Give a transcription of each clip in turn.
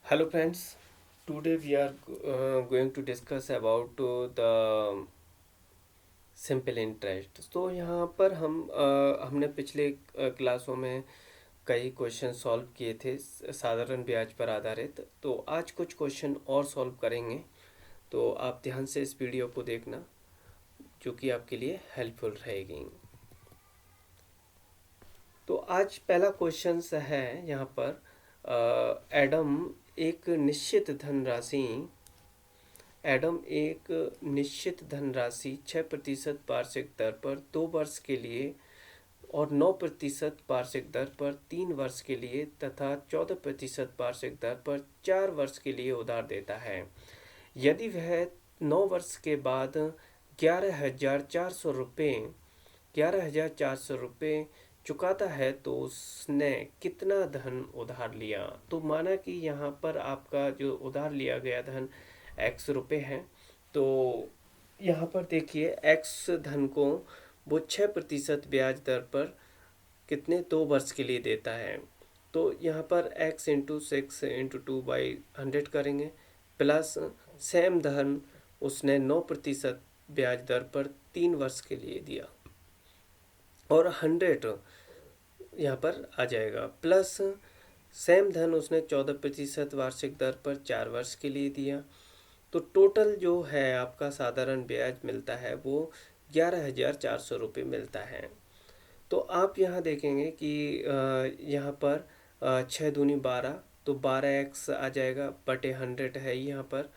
Hello friends, today we are going to discuss about the simple interest. तो यहाँ पर हमने पिछले क्लासों में कई क्वेश्चन सॉल्व किए थे साधारण ब्याज पर आधारित। तो आज कुछ क्वेश्चन और सॉल्व करेंगे, तो आप ध्यान से इस वीडियो को देखना जो कि आपके लिए हेल्पफुल रहेगी। तो आज पहला क्वेश्चन है यहाँ पर एडम एक निश्चित धनराशि एडम एक निश्चित धनराशि 6% वार्षिक दर पर 2 वर्ष के लिए और 9% वार्षिक दर पर 3 वर्ष के लिए तथा 14% वार्षिक दर पर 4 वर्ष के लिए उधार देता है। यदि वह 9 वर्ष के बाद 11,400 रुपये चुकाता है तो उसने कितना धन उधार लिया। तो माना कि यहाँ पर आपका जो उधार लिया गया धन एक्स रुपये है। तो यहाँ पर देखिए एक्स धन को वो 6% ब्याज दर पर कितने 2 वर्ष के लिए देता है। तो यहाँ पर x इंटू 6 इंटू 2/100 करेंगे, प्लस सेम धन उसने 9% ब्याज दर पर 3 वर्ष के लिए दिया और 100 यहाँ पर आ जाएगा, प्लस सेम धन उसने 14% वार्षिक दर पर 4 वर्ष के लिए दिया। तो टोटल जो है आपका साधारण ब्याज मिलता है वो 11,400 रुपये मिलता है। तो आप यहाँ देखेंगे कि यहाँ पर 6 दूनी 12, तो 12x आ जाएगा बटे 100 है यहाँ पर।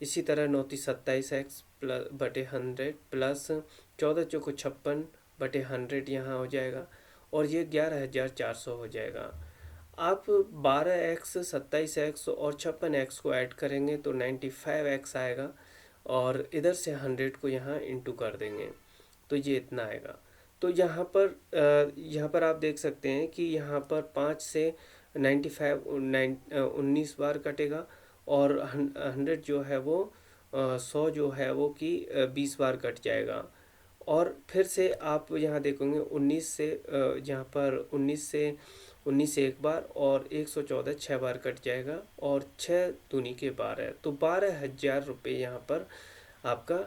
इसी तरह 9×27x प्लस बटे 100 प्लस 14×56 बटे 100 यहाँ हो जाएगा और ये 11,400 हो जाएगा। आप 12x 27x और 56x को ऐड करेंगे तो 95x आएगा और इधर से 100 को यहाँ इंटू कर देंगे तो ये इतना आएगा। तो यहाँ पर आप देख सकते हैं कि यहाँ पर 5 से 19 बार कटेगा और 100 जो है वो 100 जो है वो कि 20 बार कट जाएगा। और फिर से आप यहाँ देखेंगे 19 से यहाँ पर 19 से एक बार और 114 6 बार कट जाएगा और 6 दूनी के 12, तो 12,000 रुपये यहाँ पर आपका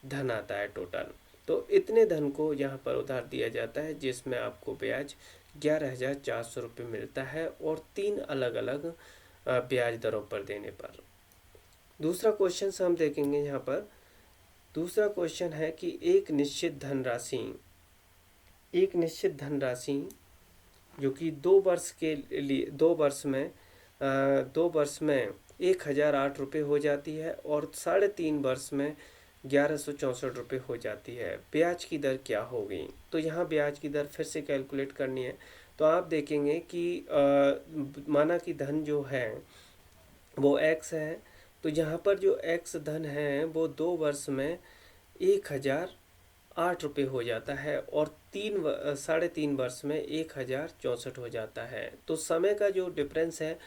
धन आता है टोटल। तो इतने धन को यहाँ पर उधार दिया जाता है जिसमें आपको ब्याज 11,400 रुपये मिलता है और 3 अलग अलग ब्याज दरों पर देने पर। दूसरा क्वेश्चन हम देखेंगे यहाँ पर। दूसरा क्वेश्चन है कि एक निश्चित धनराशि जो कि 2 वर्ष के लिए 2 वर्ष में 1,008 रुपये हो जाती है और 3.5 वर्ष में 1,164 रुपये हो जाती है। ब्याज की दर क्या होगी। तो यहाँ ब्याज की दर फिर से कैलकुलेट करनी है। तो आप देखेंगे कि माना कि धन जो है वो x है, तो यहाँ पर जो x धन है वो 2 वर्ष में 1,008 रुपये हो जाता है और 3.5 वर्ष में 1,064 हो जाता है। तो समय का जो डिफरेंस है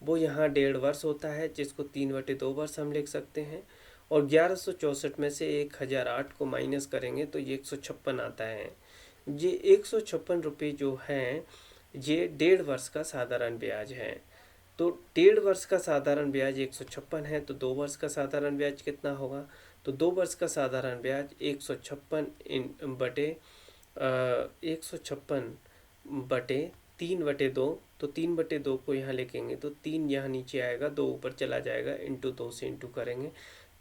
वो यहाँ 1.5 वर्ष होता है जिसको 3/2 वर्ष हम लिख सकते हैं और 1164 में से 1,008 को माइनस करेंगे तो ये 156 आता है। ये 156 रुपये जो हैं ये 1.5 वर्ष का साधारण ब्याज है। तो 1.5 वर्ष का साधारण ब्याज 156 है, तो 2 वर्ष का साधारण ब्याज कितना होगा। तो 2 वर्ष का साधारण ब्याज 156 बटे 3/2, तो 3/2 को यहाँ लिखेंगे तो 3 यहाँ नीचे आएगा, 2 ऊपर चला जाएगा, इंटू 2 से इंटू करेंगे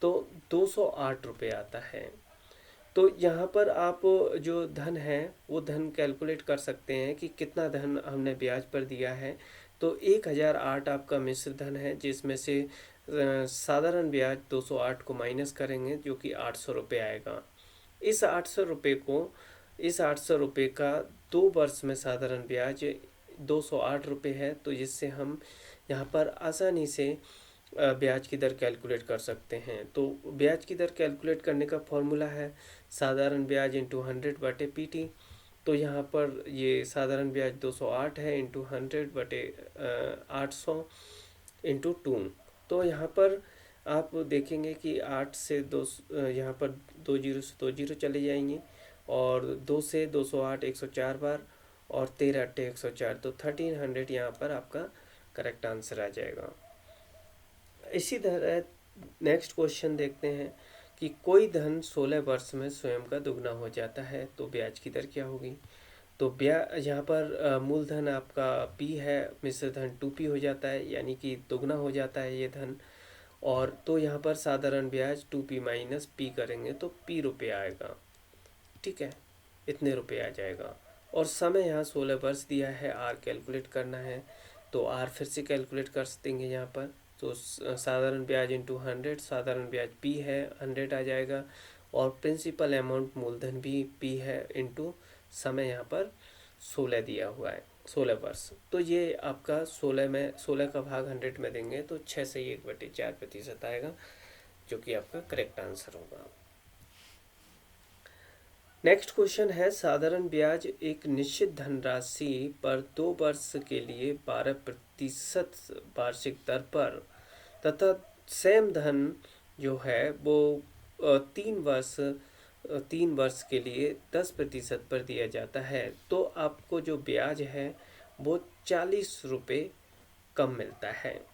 तो 208 रुपये आता है। तो यहाँ पर आप जो धन है वो धन कैलकुलेट कर सकते हैं कि कितना धन हमने ब्याज पर दिया है। तो 1,008 आपका मिश्र धन है जिसमें से साधारण ब्याज 208 को माइनस करेंगे जो कि 800 रुपये आएगा। इस 800 रुपये का 2 वर्ष में साधारण ब्याज 208 रुपये है। तो जिससे हम यहाँ पर आसानी से ब्याज की दर कैलकुलेट कर सकते हैं। तो ब्याज की दर कैलकुलेट करने का फॉर्मूला है साधारण ब्याज इंटू 100 बटे PT। तो यहाँ पर ये साधारण ब्याज 208 है इंटू 100 बटे 800 इंटू 2। तो यहाँ पर आप देखेंगे कि 8 से 2 यहाँ पर 2 जीरो से 2 जीरो चले जाएंगे और 2 से 208 104 बार और 13 8 104, तो 1300 यहाँ पर आपका करेक्ट आंसर आ जाएगा। इसी तरह नेक्स्ट क्वेश्चन देखते हैं कि कोई धन 16 वर्ष में स्वयं का दुगना हो जाता है तो ब्याज की दर क्या होगी। तो ब्याज यहाँ पर मूलधन आपका P है, मिश्र धन 2P हो जाता है, यानी कि दुगना हो जाता है ये धन। और तो यहाँ पर साधारण ब्याज 2P माइनस P करेंगे तो P रुपये आएगा। ठीक है, इतने रुपये आ जाएगा। और समय यहाँ 16 वर्ष दिया है, R कैलकुलेट करना है तो R फिर से कैलकुलेट कर देंगे यहाँ पर। तो साधारण ब्याज इंटू 100, साधारण ब्याज P है 100 आ जाएगा, और प्रिंसिपल अमाउंट मूलधन भी P है इंटू समय यहाँ पर 16 दिया हुआ है, 16 वर्ष। तो ये आपका 16 में 16 का भाग 100 में देंगे तो 6 से 1/4% आएगा, जो कि आपका करेक्ट आंसर होगा। नेक्स्ट क्वेश्चन है साधारण ब्याज एक निश्चित धनराशि पर 2 वर्ष के लिए 12% वार्षिक दर पर तथा सेम धन जो है वो 3 वर्ष के लिए 10% पर दिया जाता है, तो आपको जो ब्याज है वो 40 रुपये कम मिलता है।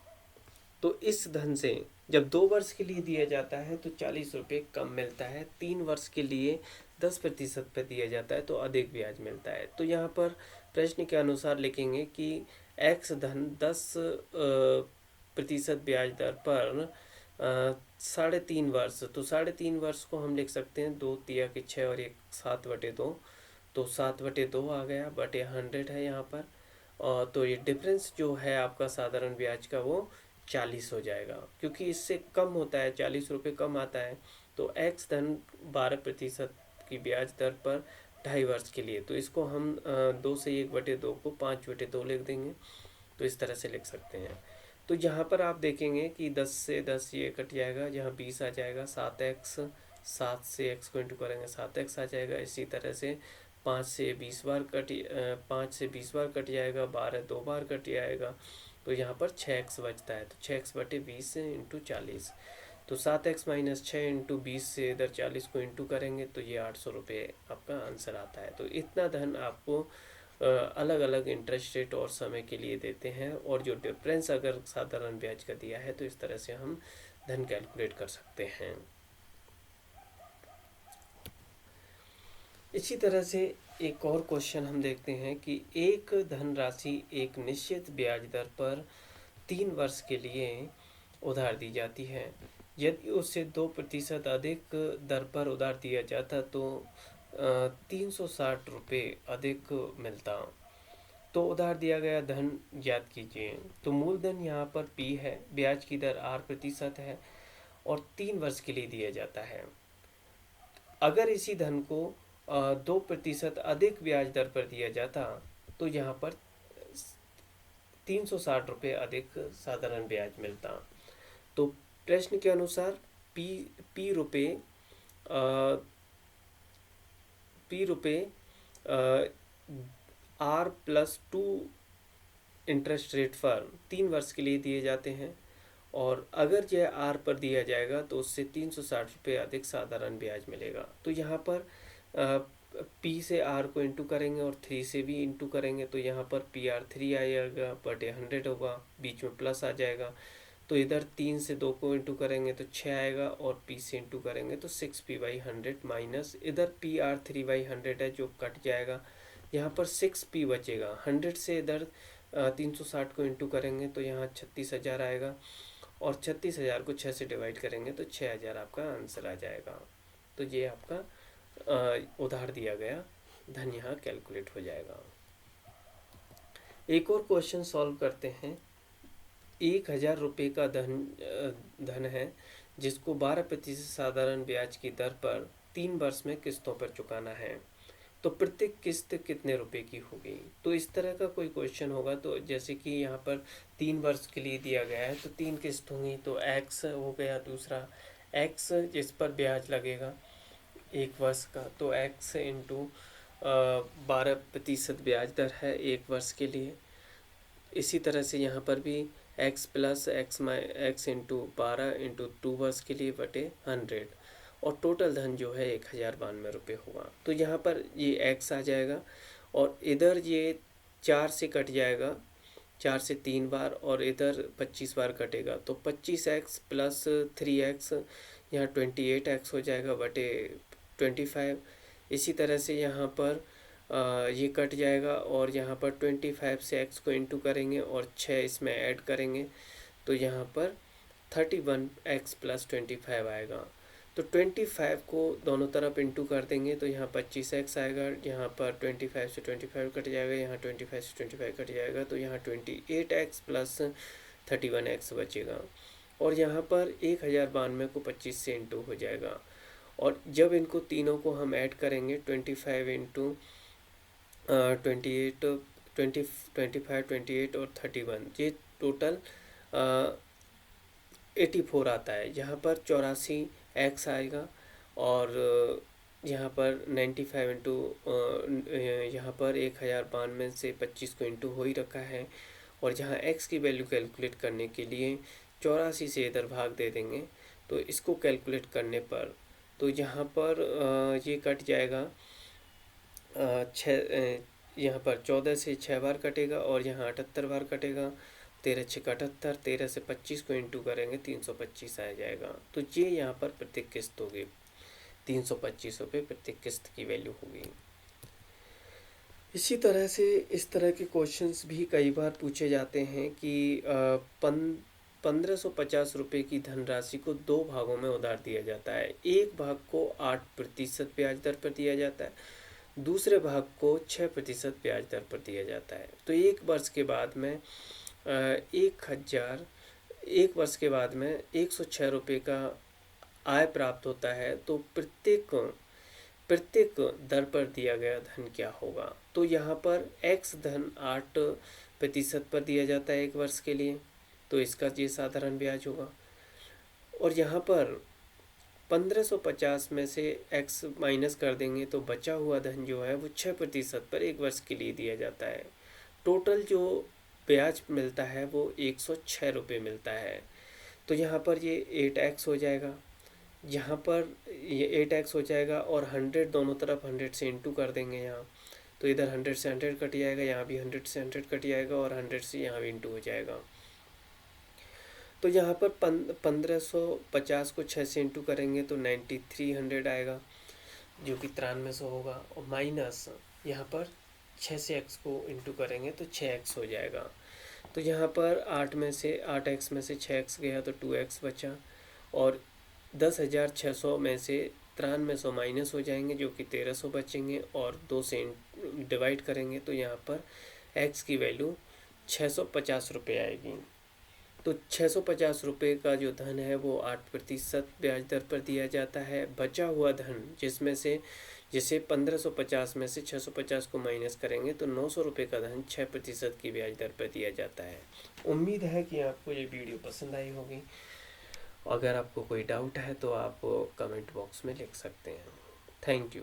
तो इस धन से जब 2 वर्ष के लिए दिया जाता है तो 40 रुपये कम मिलता है, 3 वर्ष के लिए 10% पर दिया जाता है तो अधिक ब्याज मिलता है। तो यहाँ पर प्रश्न के अनुसार लिखेंगे कि x धन 10% ब्याज दर पर 3.5 वर्ष, तो 3.5 वर्ष को हम लिख सकते हैं 2 तिया के 6 और 1 7/2, तो 7/2 आ गया, बटे 100 है यहाँ पर। और तो ये डिफरेंस जो है आपका साधारण ब्याज का वो 40 हो जाएगा, क्योंकि इससे कम होता है, 40 रुपये कम आता है। तो x धन 12% की ब्याज दर पर 2.5 वर्ष के लिए, तो इसको हम 2 से 1/2 को 5/2 लिख देंगे, तो इस तरह से लिख सकते हैं। तो यहाँ पर आप देखेंगे कि 10 से 10 ये कट जाएगा, यहाँ 20 आ जाएगा, 7x 7 से x को इंटू करेंगे 7x आ जाएगा। इसी तरह से 5 से 20 बार 5 से 20 बार कट जाएगा, 12 2 बार कट जाएगा, तो यहाँ पर 6x बचता है, तो 6x/20 इंटू 40, तो 7x माइनस 6 इंटू 20 से इधर 40 को इंटू करेंगे तो ये 800 रुपये आपका आंसर आता है। तो इतना धन आपको अलग अलग इंटरेस्ट रेट और समय के लिए देते हैं, और जो डिफरेंस अगर साधारण ब्याज का दिया है तो इस तरह से हम धन कैलकुलेट कर सकते हैं। इसी तरह से एक और क्वेश्चन हम देखते हैं कि एक धनराशि एक निश्चित ब्याज दर पर 3 वर्ष के लिए उधार दी जाती है। यदि उससे 2% अधिक दर पर उधार दिया जाता तो 360 रुपये अधिक मिलता। तो उधार दिया गया धन ज्ञात कीजिए। तो मूलधन यहाँ पर P है, ब्याज की दर R% है और 3 वर्ष के लिए दिया जाता है। अगर इसी धन को 2% अधिक ब्याज दर पर दिया जाता तो यहाँ पर 360 रुपये अधिक साधारण ब्याज मिलता। तो प्रश्न के अनुसार पी रुपये R+2 इंटरेस्ट रेट पर 3 वर्ष के लिए दिए जाते हैं, और अगर यह R पर दिया जाएगा तो उससे 360 रुपये अधिक साधारण ब्याज मिलेगा। तो यहाँ पर P से R को इंटू करेंगे और 3 से भी इंटू करेंगे, तो यहाँ पर PR 3 आएगा, बटे 100 होगा, बीच में प्लस आ जाएगा। तो इधर 3 से 2 को इंटू करेंगे तो 6 आएगा, और P से इंटू करेंगे तो 6P/100 माइनस इधर PR 3/100 है जो कट जाएगा, यहाँ पर 6P बचेगा। 100 से इधर 360 को इंटू करेंगे तो यहाँ 36,000 आएगा, और 36,000 को 6 से डिवाइड करेंगे तो 6,000 आपका आंसर आ जाएगा। तो ये आपका उधार दिया गया धन यहाँ कैलकुलेट हो जाएगा। एक और क्वेश्चन सॉल्व करते हैं। 1,000 रुपये का धन है जिसको 12% साधारण ब्याज की दर पर 3 वर्ष में किस्तों पर चुकाना है, तो प्रत्येक किस्त कितने रुपए की होगी। तो इस तरह का कोई क्वेश्चन होगा, तो जैसे कि यहाँ पर 3 वर्ष के लिए दिया गया है तो 3 किस्त होंगी, तो x हो गया, दूसरा x जिस पर ब्याज लगेगा 1 वर्ष का, तो x इंटू 12% ब्याज दर है 1 वर्ष के लिए। इसी तरह से यहाँ पर भी x plus x into 12 into 2 वर्ष के लिए बटे 100, और टोटल धन जो है 1,092 रुपये होगा। तो यहाँ पर ये x आ जाएगा, और इधर ये 4 से कट जाएगा 4 से 3 बार और इधर 25 बार कटेगा, तो 25x प्लस 3x यहाँ 28x हो जाएगा बटे 25। इसी तरह से यहाँ पर ये कट जाएगा और यहाँ पर 25 से x को इंटू करेंगे और 6 इसमें ऐड करेंगे, तो यहाँ पर 31x प्लस 25 आएगा। तो 25 को दोनों तरफ इंटू कर देंगे तो यहाँ 25x आएगा, यहाँ पर 25 से 25 कट जाएगा, यहाँ 25 से 25 कट जाएगा, तो यहाँ 28x प्लस 31x बचेगा। और यहाँ पर 1092 को 25 से इंटू हो जाएगा। और जब इनको तीनों को हम ऐड करेंगे 25 इंटू 28 25 28 और 31, ये टोटल 84 आता है। यहाँ पर 84x आएगा और यहाँ पर 95 इंटू यहाँ पर 1092 से 25 को इंटू हो ही रखा है। और जहाँ x की वैल्यू कैलकुलेट करने के लिए 84 से इधर भाग दे देंगे, तो इसको कैलकुलेट करने पर तो यहाँ पर ये कट जाएगा 6, यहाँ पर 14 से 6 बार कटेगा और यहाँ 78 बार कटेगा, 13 6 78, 13 से 25 को इंटू करेंगे 325 आ जाएगा। तो ये यहाँ पर प्रत्येक किस्त होगी, 325 रुपये प्रत्येक किस्त की वैल्यू होगी। इसी तरह से इस तरह के क्वेश्चंस भी कई बार पूछे जाते हैं कि 1550 रुपये की धनराशि को 2 भागों में उधार दिया जाता है। एक भाग को 8% ब्याज दर पर दिया जाता है, दूसरे भाग को 6% ब्याज दर पर दिया जाता है। तो एक वर्ष के बाद में 106 रुपये का आय प्राप्त होता है, तो प्रत्येक दर पर दिया गया धन क्या होगा। तो यहाँ पर x धन 8% पर दिया जाता है एक वर्ष के लिए, तो इसका ये साधारण ब्याज होगा। और यहाँ पर 1550 में से x माइनस कर देंगे तो बचा हुआ धन जो है वो 6% पर एक वर्ष के लिए दिया जाता है। टोटल जो ब्याज मिलता है वो 106 रुपये मिलता है। तो यहाँ पर ये 8x हो जाएगा, यहाँ पर ये 8x हो जाएगा और 100 दोनों तरफ 100 से इंटू कर देंगे यहाँ, तो इधर 100 से 100 कट जाएगा, यहाँ भी 100 से 100 कट जाएगा और 100 से यहाँ भी इंटू हो जाएगा। तो यहाँ पर 1550 को 6 से इंटू करेंगे तो 9300 आएगा, जो कि 9300 होगा। और माइनस यहाँ पर 6 से x को इंटू करेंगे तो 6x हो जाएगा। तो यहाँ पर 8x में से 6x गया तो 2x बचा, और 10,600 में से 9300 माइनस हो जाएंगे जो कि 1300 बचेंगे, और 2 से डिवाइड करेंगे तो यहाँ पर x की वैल्यू 650 रुपये आएगी। तो 650 रुपये का जो धन है वो 8% ब्याज दर पर दिया जाता है। बचा हुआ धन जिसमें से जैसे 1550 में से 650 को माइनस करेंगे तो 900 रुपये का धन 6% की ब्याज दर पर दिया जाता है। उम्मीद है कि आपको ये वीडियो पसंद आई होगी। अगर आपको कोई डाउट है तो आप कमेंट बॉक्स में लिख सकते हैं। Thank you.